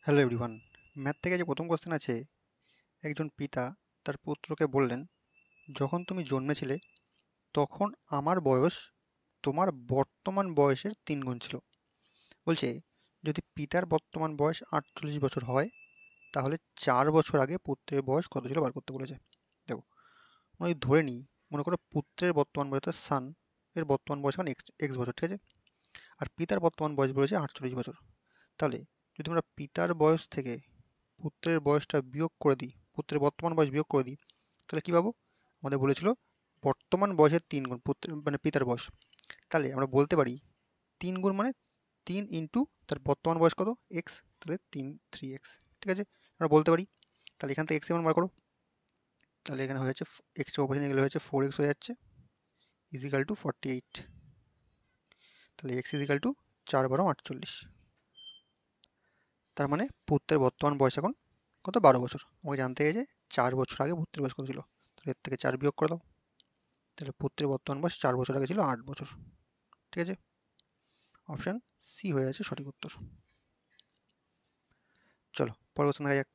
Hello everyone. Math থেকে যে প্রথম কোশ্চেন আছে, একজন পিতা তার পুত্রকে বললেন, যখন তুমি জন্মেছিলে তখন আমার বয়স তোমার বর্তমান বয়সের 3 গুণ ছিল। বলছে, যদি পিতার বর্তমান বয়স 48 বছর হয় তাহলে 4 বছর আগে পুত্রের বয়স কত ছিল বার করতে বলেছে। দেখো, আমরা যদি ধরে নিই, মনে করো পুত্রের বর্তমান বয়স, অর্থাৎ সান এর বর্তমান বয়স এখন এক্স এক্স বছর, ঠিক আছে, আর পিতার বর্তমান বয়স বলেছে 48 বছর। তাহলে যদি আমরা পিতার বয়স থেকে পুত্রের বয়সটা বিয়োগ করে দিই, পুত্রের বর্তমান বয়স বিয়োগ করে দিই, তাহলে কী পাবো? আমাদের বলেছিল বর্তমান বয়সের 3 গুণ পুত্রের মানে পিতার বয়স। তাহলে আমরা বলতে পারি 3 গুণ মানে 3 ইন্টু তার বর্তমান বয়স কত, এক্স, তাহলে 3x, ঠিক আছে, আমরা বলতে পারি। তাহলে এখান থেকে এক্স এর মান বার করো। তাহলে এখানে হয়ে যাচ্ছে এক্সের অপোজিশনে গেলে হয়েছে 4x হয়ে যাচ্ছে, ইজিক্যাল টু 48। তাহলে এক্স ইজিক্যাল টু 4×12 = 48। তার মানে পুত্রের বর্তমান বয়স এখন কত, 12 বছর। আমাকে জানতে গেছে 4 বছর আগে পুত্রের বয়স কত ছিল। তাহলে এর থেকে 4 বিয়োগ করে দাও। তাহলে পুত্রের বর্তমান বয়স 4 বছর আগে ছিল 8 বছর, ঠিক আছে। অপশান সি হয়ে আছে সঠিক উত্তর। চলো পরের কোশ্চেন দেখা যাক।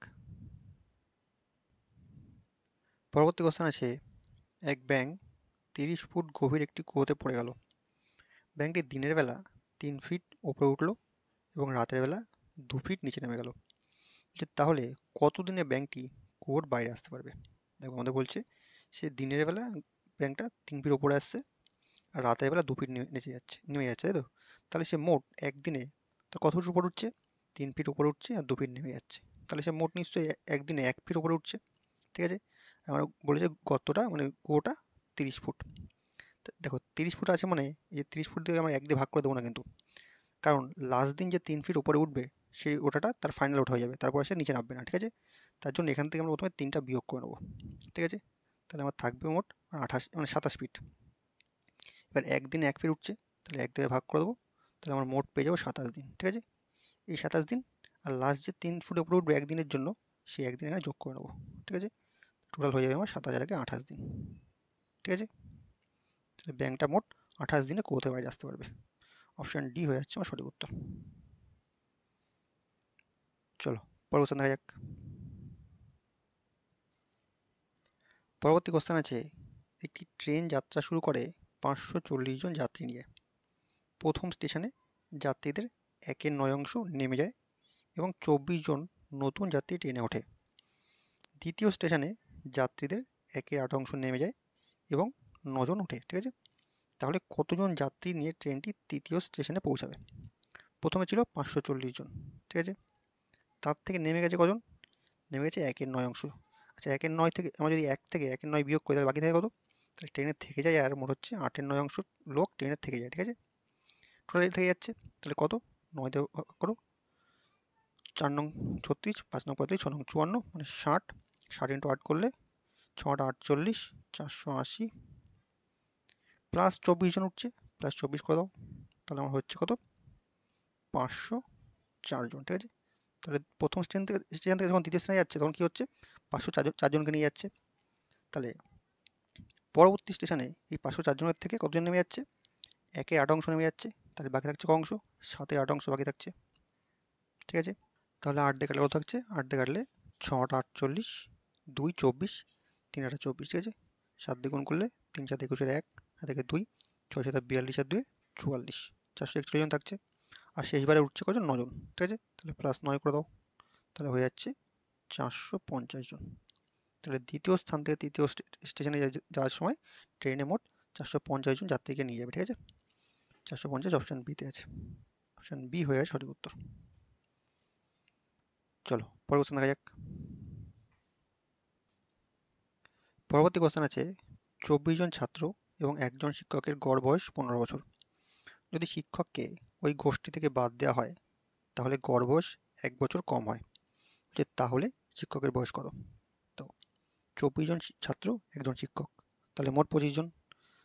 পরবর্তী কোশ্চেন আছে, এক ব্যাঙ 30 ফুট গভীর একটি কুয়োতে পড়ে গেল। ব্যাঙটি দিনের বেলা 3 ফিট ওপরে উঠল এবং রাতের বেলা 2 ফিট নিচে নেমে গেল। তাহলে কতদিনে ব্যাঙটি কুয়োর বাইরে আসতে পারবে? দেখো, আমাদের বলছে সে দিনের বেলা ব্যাঙটা 3 ফিট ওপরে আসছে আর রাতের বেলা 2 ফিট নেমে যাচ্ছে, তাই তো? তাহলে সে মোট একদিনে তার কত ফুট উপরে উঠছে? 3 ফিট উপরে উঠছে আর 2 ফিট নেমে যাচ্ছে। তাহলে সে মোট নিশ্চয়ই একদিনে 1 ফিট উপরে উঠছে, ঠিক আছে। আমরা বলেছে গর্তটা মানে কুয়োটা 30 ফুট। দেখো 30 ফুট আছে মানে এই যে 30 ফুট দিয়ে আমরা 1 দিয়ে ভাগ করে দেবো না কিন্তু, কারণ লাস্ট দিন যে 3 ফিট উপরে উঠবে সেই ওঠাটা তার ফাইনাল ওঠা হয়ে যাবে, তারপরে সে নিচে নামবে না, ঠিক আছে। তার জন্য এখান থেকে আমরা প্রথমে 3টা বিয়োগ করে নেবো, ঠিক আছে। তাহলে আমার থাকবে মোট 27 ফিট। এবার একদিনে 1 ফিট উঠছে, তাহলে 1 দিয়ে ভাগ করে দেবো, তাহলে আমরা মোট পেয়ে যাবো 27 দিন, ঠিক আছে। এই 27 দিন আর লাস্ট যে 3 ফুট উপরে উঠবে একদিনের জন্য, সেই একদিন এখানে যোগ করে নেবো, ঠিক আছে। টোটাল হয়ে যাবে আমার 27 আগে 28 দিন, ঠিক আছে। তাহলে ব্যাংকটা মোট 28 দিনে কুয়োতে বাইরে আসতে পারবে। অপশান ডি হয়ে যাচ্ছে আমার সঠিক উত্তর। চলো পরের কোশ্চেন দেখা যাক। পরবর্তী কোশ্চেন আছে, একটি ট্রেন যাত্রা শুরু করে 540 জন যাত্রী নিয়ে। প্রথম স্টেশনে যাত্রীদের 1/9 অংশ নেমে যায় এবং 24 জন নতুন যাত্রী ট্রেনে ওঠে। দ্বিতীয় স্টেশনে যাত্রীদের 1/8 অংশ নেমে যায় এবং 9 জন ওঠে, ঠিক আছে। তাহলে কতজন যাত্রী নিয়ে ট্রেনটি তৃতীয় স্টেশনে পৌঁছাবে? প্রথমে ছিল 540 জন, ঠিক আছে, তার থেকে নেমে গেছে কজন? নেমে গেছে 1/9 অংশ। আচ্ছা, 1/9 থেকে আমরা যদি 1 থেকে 1/9 বিয়োগ করি তাহলে বাকি থাকে কত? তাহলে ট্রেনের থেকে যায় আর মোট হচ্ছে 8/9 অংশ লোক ট্রেনের থেকে যায়, ঠিক আছে। টোটালি থেকে যাচ্ছে, তাহলে কত? 9 দিয়ে ভাগ করো, 4 নং 36, 5 নং 35, 6 নং 54, মানে 60। 60 ইন্টু 8 করলে 6 8 48, 480 প্লাস 24 জন উঠছে, প্লাস 24 করে দাও, তাহলে আমার হচ্ছে কত? 504 জন, ঠিক আছে। তাহলে প্রথম স্টেশন থেকে যখন দ্বিতীয় স্টেশনে যাচ্ছে তখন কী হচ্ছে? 504 জনকে নিয়ে যাচ্ছে। তাহলে পরবর্তী স্টেশনে এই 504 জনের থেকে কতজন নেমে যাচ্ছে? 1/8 অংশ নেমে যাচ্ছে, তাহলে বাকি থাকছে ক অংশ? 7/8 অংশ বাকি থাকছে, ঠিক আছে। তাহলে 8 দিয়ে কাটলে কত থাকছে? 8 দিয়ে কাটলে 6 8 48, 2 24, 3 8 24, ঠিক আছে। 7 দিয়ে গুণ করলে 3 7 21 1, আর থেকে 2, 6 7 42 আর 2 44, 441 জন থাকছে। আর শেষবারে উঠছে কজন? 9 জন, ঠিক আছে। তাহলে প্লাস 9 করে দাও, তাহলে হয়ে যাচ্ছে 450 জন। তাহলে দ্বিতীয় স্থান থেকে তৃতীয় স্টেশনে যাওয়ার সময় ট্রেনে মোট 450 জন যাত্রীকে নিয়ে যাবে, ঠিক আছে। 450 অপশান বিতে আছে, অপশান বি হয়ে যাবে সঠিক উত্তর। চলো পরের কোশ্চেন দেখা যাক। পরবর্তী কোশ্চেন আছে, 24 জন ছাত্র এবং একজন শিক্ষকের গড় বয়স 15 বছর। যদি শিক্ষককে ওই গোষ্ঠী থেকে বাদ দেওয়া হয় তাহলে গড় বয়স 1 বছর কম হয়, তাহলে শিক্ষকের বয়স কত? তো 24 জন ছাত্র, একজন শিক্ষক, তাহলে মোট 25 জন।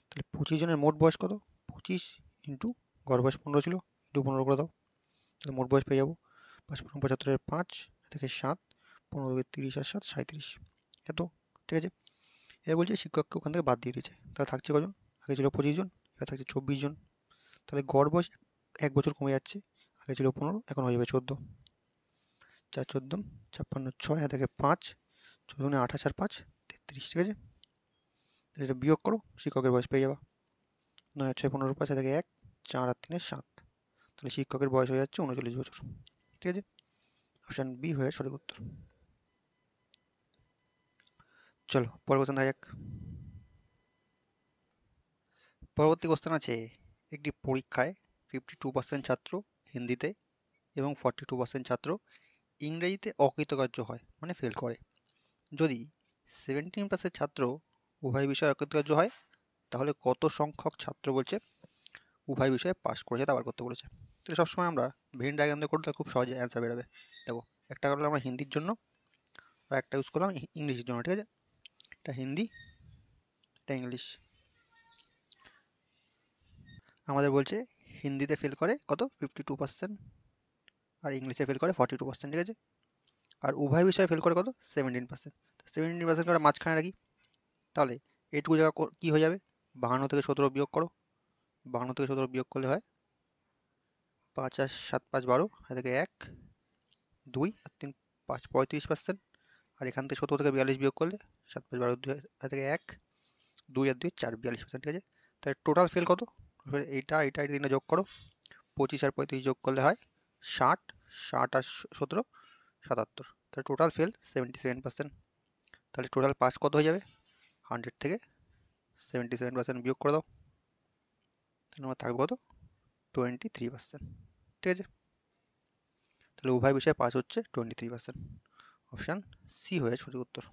তাহলে 25 জনের মোট বয়স কত? 25 ইন্টু গড় বয়স 15 ছিল, ইন্টু 15 করে দাও, তাহলে মোট বয়স পেয়ে যাবো 5 75 5 থেকে 7, 15 থেকে 30 আর 7 37, এত, ঠিক আছে। এবার বলছে শিক্ষককে ওখান থেকে বাদ দিয়ে দিয়েছে, তাহলে থাকছে কজন? আগে ছিল 25 জন, এবার থাকছে 24 জন। তাহলে গড় বয়স 1 বছর কমে যাচ্ছে, আগে ছিল 15, এখন হয়ে যাবে 14। 4 14 56 6 থেকে 5 14 28 আর 5 33, ঠিক আছে। এটা বিয়োগ করো, শিক্ষকের বয়স পেয়ে যাবা। 9 আর 6 15 5 থেকে 1 4 আর 3 7, তাহলে শিক্ষকের বয়স হয়ে যাচ্ছে 39 বছর, ঠিক আছে। অপশান বি হয়ে সঠিক উত্তর। চলো পরের কোশ্চেন দেখা যাক। পরবর্তী কোশ্চেন আছে, একটি পরীক্ষায় 52% ছাত্র হিন্দিতে এবং 42% ছাত্র ইংরেজিতে অকৃতকার্য হয়, মানে ফেল করে। যদি 17% ছাত্র উভয় বিষয়ে অকৃতকার্য হয়, তাহলে কত সংখ্যক ছাত্র বলছে উভয় বিষয়ে পাস করেছে তা বার করতে বলেছে। তো সবসময় আমরা ভেন ডায়াগ্রাম দিয়ে করলে খুব সহজে অ্যান্সার বেরোবে। দেখো, একটা করলাম আমরা হিন্দির জন্য আর একটা ইউজ করলাম ইংলিশের জন্য, ঠিক আছে। এটা হিন্দি, এটা ইংলিশ। আমাদের বলছে হিন্দিতে ফেল করে কত 52% আর ইংলিশে ফেল করে 42%, ঠিক আছে। আর উভয় বিষয়ে ফেল করে কত 17%। 17% করে মাঝখানে রাখি, তাহলে এইটুকু জায়গা কী হয়ে যাবে, 52 থেকে 17 বিয়োগ করো। 52 থেকে 17 বিয়োগ করলে হয় 5 আর 7 5 12, থেকে 1 2 আর 3 5 35%। আর এখান থেকে 17 থেকে 42 বিয়োগ করলে 7 5 12 2 থেকে 1 2 আর 2 4 42%, ঠিক আছে। তাহলে টোটাল ফেল কত, এইটা এটা এই তিনটা যোগ করো, 25 আর 35 যোগ করলে হয় 60, 60 আর 17 77, তাহলে টোটাল ফেল 77%। তাহলে টোটাল পাস কত হয়ে যাবে, 100 থেকে 77% বিয়োগ করে দাও, তাহলে আমার থাকবে কত 23%, ঠিক আছে। তাহলে উভয় বিষয়ে পাস হচ্ছে 23%। অপশান সি হয়ে সঠিক উত্তর।